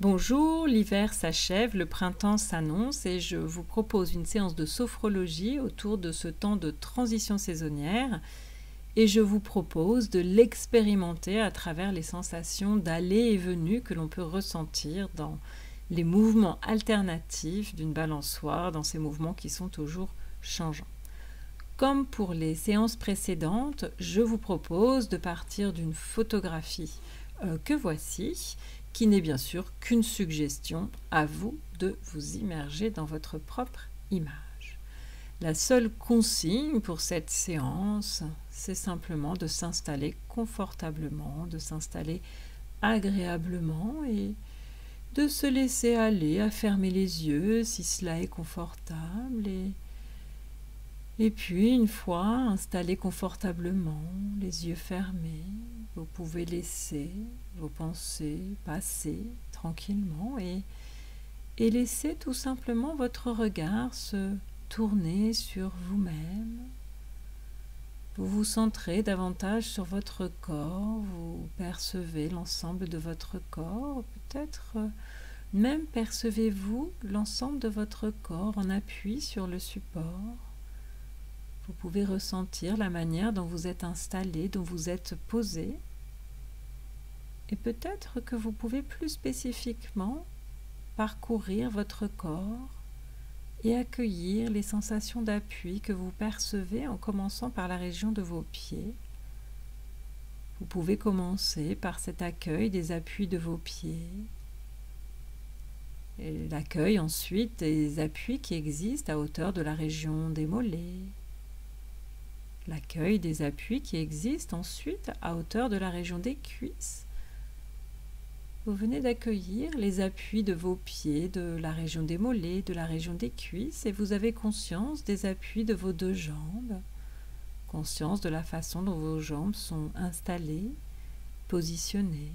Bonjour, l'hiver s'achève, le printemps s'annonce et je vous propose une séance de sophrologie autour de ce temps de transition saisonnière et je vous propose de l'expérimenter à travers les sensations d'aller et venue que l'on peut ressentir dans les mouvements alternatifs d'une balançoire, dans ces mouvements qui sont toujours changeants. Comme pour les séances précédentes, je vous propose de partir d'une photographie que voici, qui n'est bien sûr qu'une suggestion, à vous de vous immerger dans votre propre image. La seule consigne pour cette séance, c'est simplement de s'installer confortablement, de s'installer agréablement et de se laisser aller à fermer les yeux si cela est confortable et puis, une fois installé confortablement, les yeux fermés, vous pouvez laisser vos pensées passer tranquillement et laisser tout simplement votre regard se tourner sur vous-même. Vous vous centrez davantage sur votre corps, vous percevez l'ensemble de votre corps, peut-être même percevez-vous l'ensemble de votre corps en appui sur le support. Vous pouvez ressentir la manière dont vous êtes installé, dont vous êtes posé. Et peut-être que vous pouvez plus spécifiquement parcourir votre corps et accueillir les sensations d'appui que vous percevez en commençant par la région de vos pieds. Vous pouvez commencer par cet accueil des appuis de vos pieds et l'accueil ensuite des appuis qui existent à hauteur de la région des mollets. L'accueil des appuis qui existent ensuite à hauteur de la région des cuisses. Vous venez d'accueillir les appuis de vos pieds, de la région des mollets, de la région des cuisses, et vous avez conscience des appuis de vos deux jambes, conscience de la façon dont vos jambes sont installées, positionnées.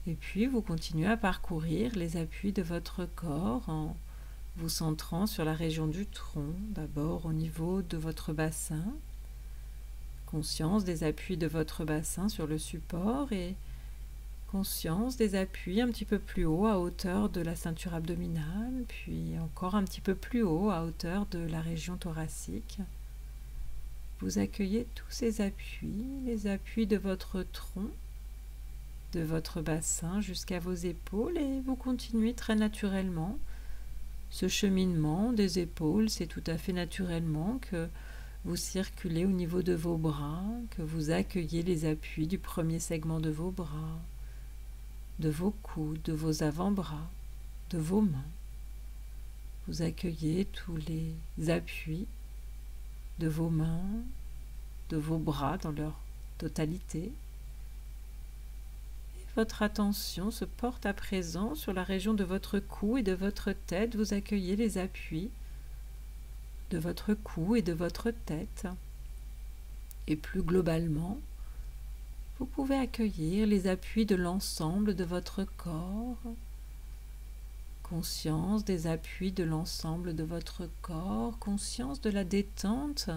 Et puis vous continuez à parcourir les appuis de votre corps en vous centrant sur la région du tronc, d'abord au niveau de votre bassin, conscience des appuis de votre bassin sur le support et conscience des appuis un petit peu plus haut à hauteur de la ceinture abdominale, puis encore un petit peu plus haut à hauteur de la région thoracique. Vous accueillez tous ces appuis, les appuis de votre tronc, de votre bassin jusqu'à vos épaules et vous continuez très naturellement. Ce cheminement des épaules, c'est tout à fait naturellement que vous circulez au niveau de vos bras, que vous accueillez les appuis du premier segment de vos bras, de vos coudes, de vos avant-bras, de vos mains. Vous accueillez tous les appuis de vos mains, de vos bras dans leur totalité. Votre attention se porte à présent sur la région de votre cou et de votre tête. Vous accueillez les appuis de votre cou et de votre tête. Et plus globalement, vous pouvez accueillir les appuis de l'ensemble de votre corps. Conscience des appuis de l'ensemble de votre corps, conscience de la détente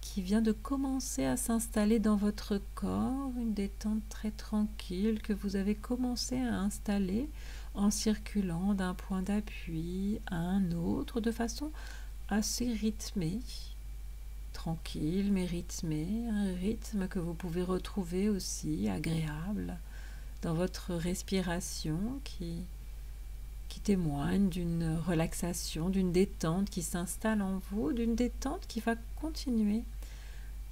qui vient de commencer à s'installer dans votre corps, une détente très tranquille que vous avez commencé à installer en circulant d'un point d'appui à un autre de façon assez rythmée, tranquille mais rythmée, un rythme que vous pouvez retrouver aussi agréable dans votre respiration qui témoigne d'une relaxation, d'une détente qui s'installe en vous, d'une détente qui va continuer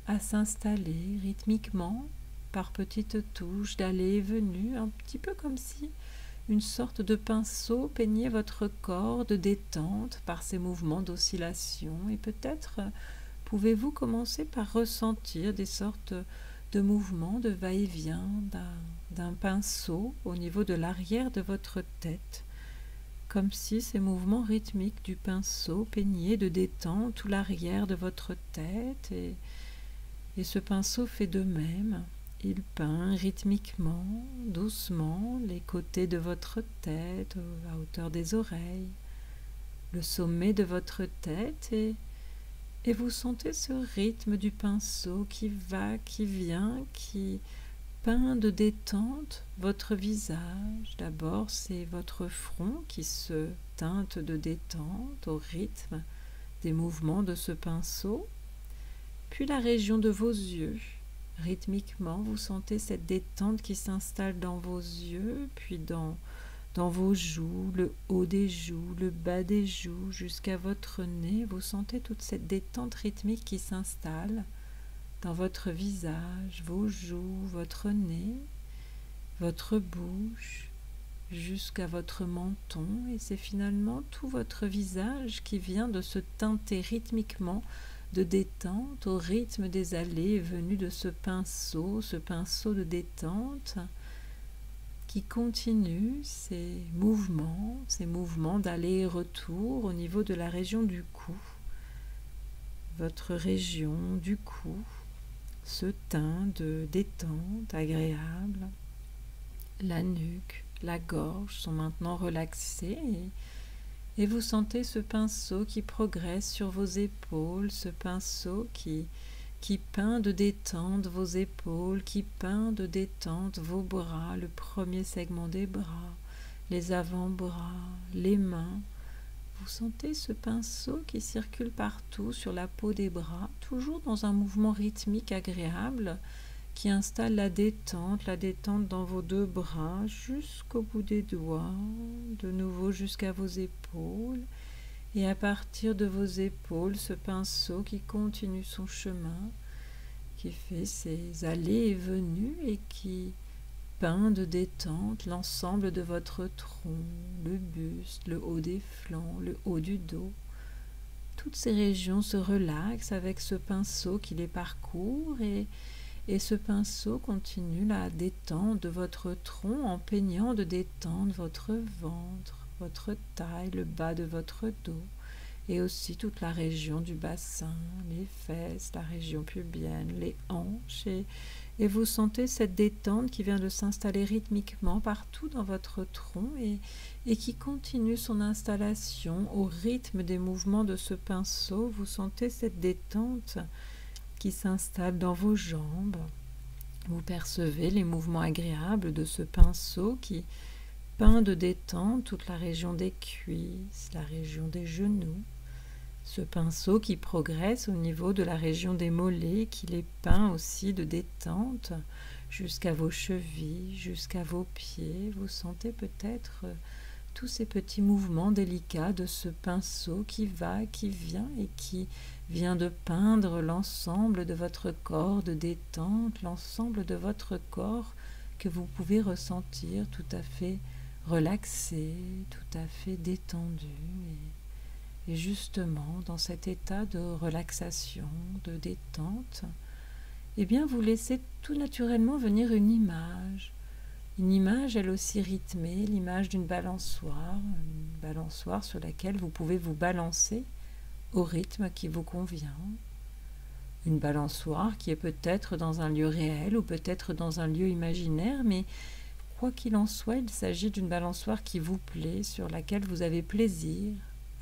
à s'installer rythmiquement par petites touches d'allées et venues, un petit peu comme si une sorte de pinceau peignait votre corps de détente par ces mouvements d'oscillation. Et peut-être pouvez-vous commencer par ressentir des sortes de mouvements de va-et-vient d'un pinceau au niveau de l'arrière de votre tête, comme si ces mouvements rythmiques du pinceau peignaient de détente tout l'arrière de votre tête et ce pinceau fait de même. Il peint rythmiquement, doucement, les côtés de votre tête, à hauteur des oreilles, le sommet de votre tête et vous sentez ce rythme du pinceau qui va, qui vient, qui peint de détente votre visage. D'abord, c'est votre front qui se teinte de détente au rythme des mouvements de ce pinceau. Puis la région de vos yeux. Rythmiquement, vous sentez cette détente qui s'installe dans vos yeux, puis dans vos joues, le haut des joues, le bas des joues, jusqu'à votre nez. Vous sentez toute cette détente rythmique qui s'installe dans votre visage, vos joues, votre nez, votre bouche, jusqu'à votre menton. Et c'est finalement tout votre visage qui vient de se teinter rythmiquement de détente au rythme des allées et venues de ce pinceau de détente qui continue ces mouvements d'aller et retour au niveau de la région du cou. Votre région du cou se teint de détente agréable. La nuque, la gorge sont maintenant relaxées et vous sentez ce pinceau qui progresse sur vos épaules, ce pinceau qui peint de détente vos épaules, qui peint de détente vos bras, le premier segment des bras, les avant-bras, les mains. Vous sentez ce pinceau qui circule partout sur la peau des bras, toujours dans un mouvement rythmique agréable qui installe la détente dans vos deux bras jusqu'au bout des doigts, de nouveau jusqu'à vos épaules. Et à partir de vos épaules, ce pinceau qui continue son chemin, qui fait ses allées et venues et qui peint de détente l'ensemble de votre tronc, le buste, le haut des flancs, le haut du dos. Toutes ces régions se relaxent avec ce pinceau qui les parcourt et ce pinceau continue la détente de votre tronc en peignant de détendre votre ventre, votre taille, le bas de votre dos et aussi toute la région du bassin, les fesses, la région pubienne, les hanches et vous sentez cette détente qui vient de s'installer rythmiquement partout dans votre tronc et qui continue son installation au rythme des mouvements de ce pinceau. Vous sentez cette détente qui s'installe dans vos jambes. Vous percevez les mouvements agréables de ce pinceau qui peint de détente toute la région des cuisses, la région des genoux. Ce pinceau qui progresse au niveau de la région des mollets, qui les peint aussi de détente jusqu'à vos chevilles, jusqu'à vos pieds. Vous sentez peut-être tous ces petits mouvements délicats de ce pinceau qui va, qui vient et qui vient de peindre l'ensemble de votre corps de détente, l'ensemble de votre corps que vous pouvez ressentir tout à fait relaxé, tout à fait détendu. Et justement, dans cet état de relaxation, de détente, eh bien, vous laissez tout naturellement venir une image elle aussi rythmée, l'image d'une balançoire, une balançoire sur laquelle vous pouvez vous balancer au rythme qui vous convient. Une balançoire qui est peut-être dans un lieu réel ou peut-être dans un lieu imaginaire, mais quoi qu'il en soit, il s'agit d'une balançoire qui vous plaît, sur laquelle vous avez plaisir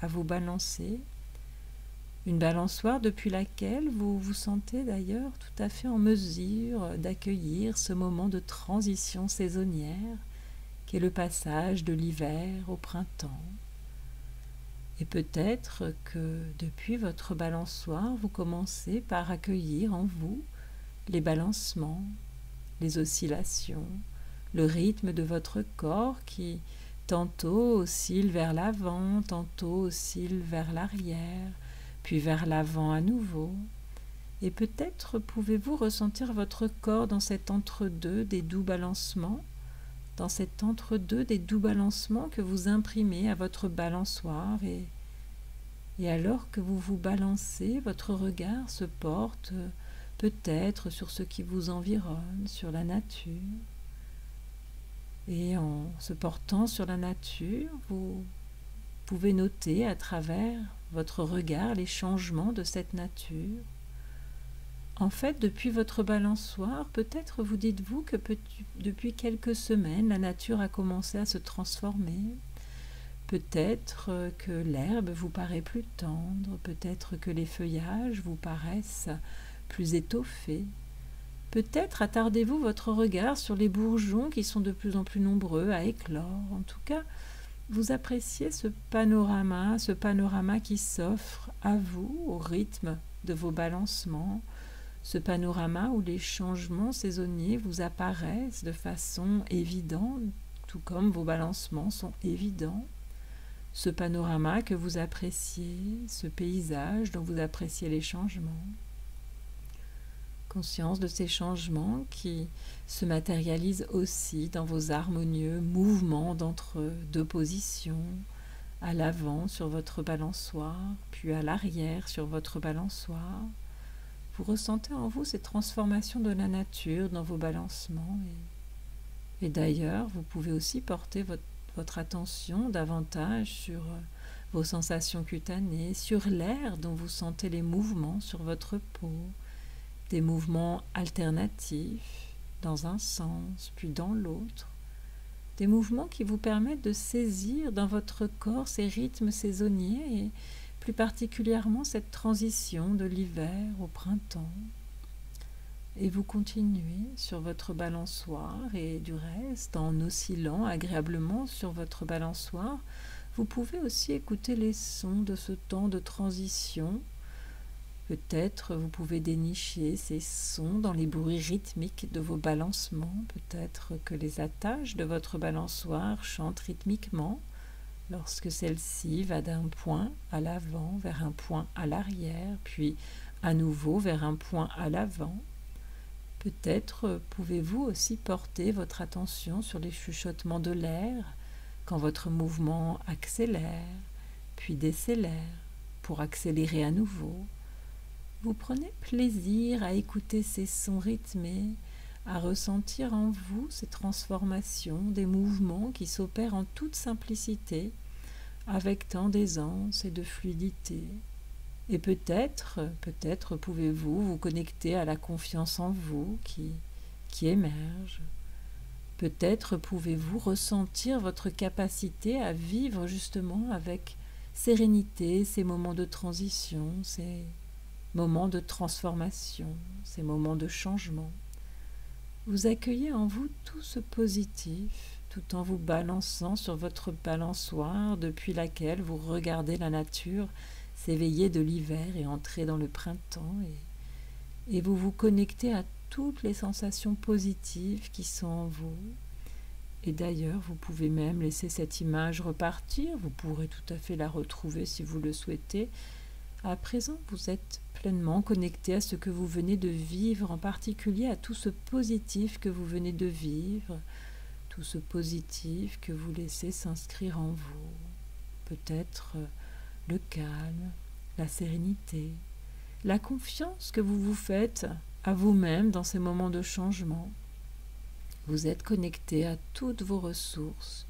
à vous balancer. Une balançoire depuis laquelle vous vous sentez d'ailleurs tout à fait en mesure d'accueillir ce moment de transition saisonnière qu'est le passage de l'hiver au printemps. Et peut-être que depuis votre balançoire, vous commencez par accueillir en vous les balancements, les oscillations, le rythme de votre corps qui tantôt oscille vers l'avant, tantôt oscille vers l'arrière, puis vers l'avant à nouveau. Et peut-être pouvez-vous ressentir votre corps dans cet entre-deux des doux balancements, dans cet entre-deux des doux balancements que vous imprimez à votre balançoire et alors que vous vous balancez, votre regard se porte peut-être sur ce qui vous environne, sur la nature. Et en se portant sur la nature, vous pouvez noter à travers votre regard les changements de cette nature. En fait, depuis votre balançoire, peut-être vous dites-vous que depuis quelques semaines, la nature a commencé à se transformer. Peut-être que l'herbe vous paraît plus tendre, peut-être que les feuillages vous paraissent plus étoffés. Peut-être attardez-vous votre regard sur les bourgeons qui sont de plus en plus nombreux à éclore. En tout cas, vous appréciez ce panorama qui s'offre à vous au rythme de vos balancements, ce panorama où les changements saisonniers vous apparaissent de façon évidente, tout comme vos balancements sont évidents. Ce panorama que vous appréciez, ce paysage dont vous appréciez les changements. Conscience de ces changements qui se matérialisent aussi dans vos harmonieux mouvements d'entre deux positions, à l'avant sur votre balançoire, puis à l'arrière sur votre balançoire. Vous ressentez en vous ces transformations de la nature dans vos balancements. Et d'ailleurs, vous pouvez aussi porter votre attention davantage sur vos sensations cutanées, sur l'air dont vous sentez les mouvements sur votre peau, des mouvements alternatifs dans un sens puis dans l'autre, des mouvements qui vous permettent de saisir dans votre corps ces rythmes saisonniers et plus particulièrement cette transition de l'hiver au printemps. Et vous continuez sur votre balançoire et du reste, en oscillant agréablement sur votre balançoire, vous pouvez aussi écouter les sons de ce temps de transition. Peut-être vous pouvez dénicher ces sons dans les bruits rythmiques de vos balancements. Peut-être que les attaches de votre balançoire chantent rythmiquement lorsque celle-ci va d'un point à l'avant vers un point à l'arrière, puis à nouveau vers un point à l'avant. Peut-être pouvez-vous aussi porter votre attention sur les chuchotements de l'air quand votre mouvement accélère, puis décélère pour accélérer à nouveau. Vous prenez plaisir à écouter ces sons rythmés, à ressentir en vous ces transformations, des mouvements qui s'opèrent en toute simplicité, avec tant d'aisance et de fluidité. Et peut-être pouvez-vous vous connecter à la confiance en vous qui émerge. Peut-être pouvez-vous ressentir votre capacité à vivre justement avec sérénité ces moments de transition, ces moments de transformation, ces moments de changement. Vous accueillez en vous tout ce positif, tout en vous balançant sur votre balançoire depuis laquelle vous regardez la nature s'éveiller de l'hiver et entrer dans le printemps, et vous vous connectez à toutes les sensations positives qui sont en vous. Et d'ailleurs, vous pouvez même laisser cette image repartir, vous pourrez tout à fait la retrouver si vous le souhaitez. À présent, vous êtes pleinement connecté à ce que vous venez de vivre, en particulier à tout ce positif que vous venez de vivre, tout ce positif que vous laissez s'inscrire en vous. Peut-être le calme, la sérénité, la confiance que vous vous faites à vous-même dans ces moments de changement. Vous êtes connecté à toutes vos ressources,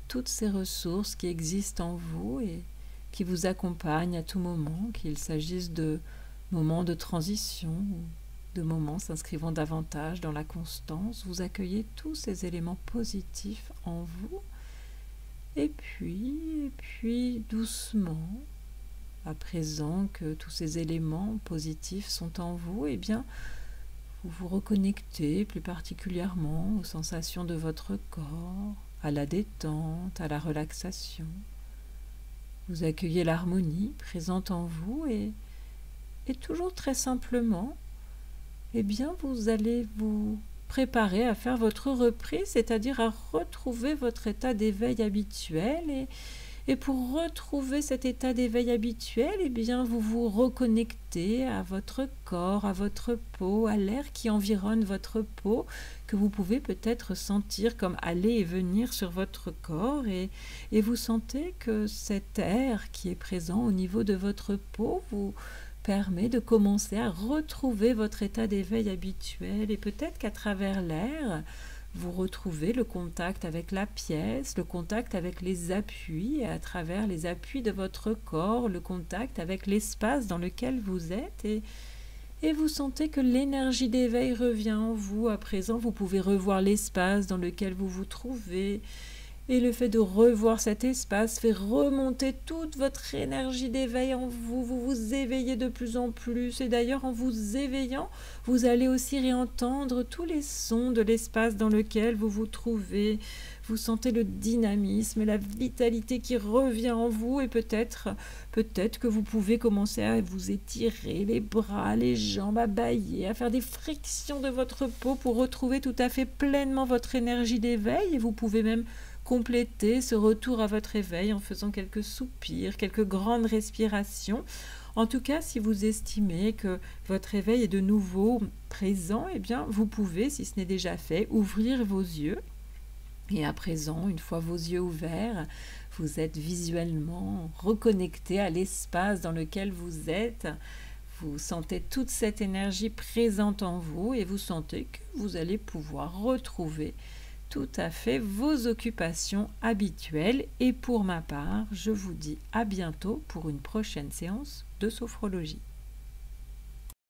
toutes ces ressources qui existent en vous et qui vous accompagnent à tout moment, qu'il s'agisse de moments de transition ou de moments s'inscrivant davantage dans la constance. Vous accueillez tous ces éléments positifs en vous. Et puis doucement, à présent que tous ces éléments positifs sont en vous, eh bien, vous vous reconnectez plus particulièrement aux sensations de votre corps, à la détente, à la relaxation. Vous accueillez l'harmonie présente en vous et toujours très simplement, eh bien, vous allez vous préparer à faire votre reprise, c'est-à-dire à retrouver votre état d'éveil habituel. Et pour retrouver cet état d'éveil habituel, eh bien, vous vous reconnectez à votre corps, à votre peau, à l'air qui environne votre peau, que vous pouvez peut-être sentir comme aller et venir sur votre corps. Et vous sentez que cet air qui est présent au niveau de votre peau vous permet de commencer à retrouver votre état d'éveil habituel. Et peut-être qu'à travers l'air, vous retrouvez le contact avec la pièce, le contact avec les appuis, et à travers les appuis de votre corps, le contact avec l'espace dans lequel vous êtes. Et vous sentez que l'énergie d'éveil revient en vous. À présent, vous pouvez revoir l'espace dans lequel vous vous trouvez. Et le fait de revoir cet espace fait remonter toute votre énergie d'éveil en vous. Vous vous éveillez de plus en plus. Et d'ailleurs, en vous éveillant, vous allez aussi réentendre tous les sons de l'espace dans lequel vous vous trouvez. Vous sentez le dynamisme, la vitalité qui revient en vous. Et peut-être que vous pouvez commencer à vous étirer les bras, les jambes, à bâiller, à faire des frictions de votre peau pour retrouver tout à fait pleinement votre énergie d'éveil. Et vous pouvez même complétez ce retour à votre éveil en faisant quelques soupirs, quelques grandes respirations. En tout cas, si vous estimez que votre éveil est de nouveau présent, eh bien, vous pouvez, si ce n'est déjà fait, ouvrir vos yeux. Et à présent, une fois vos yeux ouverts, vous êtes visuellement reconnecté à l'espace dans lequel vous êtes. Vous sentez toute cette énergie présente en vous et vous sentez que vous allez pouvoir retrouver tout à fait vos occupations habituelles. Et pour ma part, je vous dis à bientôt pour une prochaine séance de sophrologie.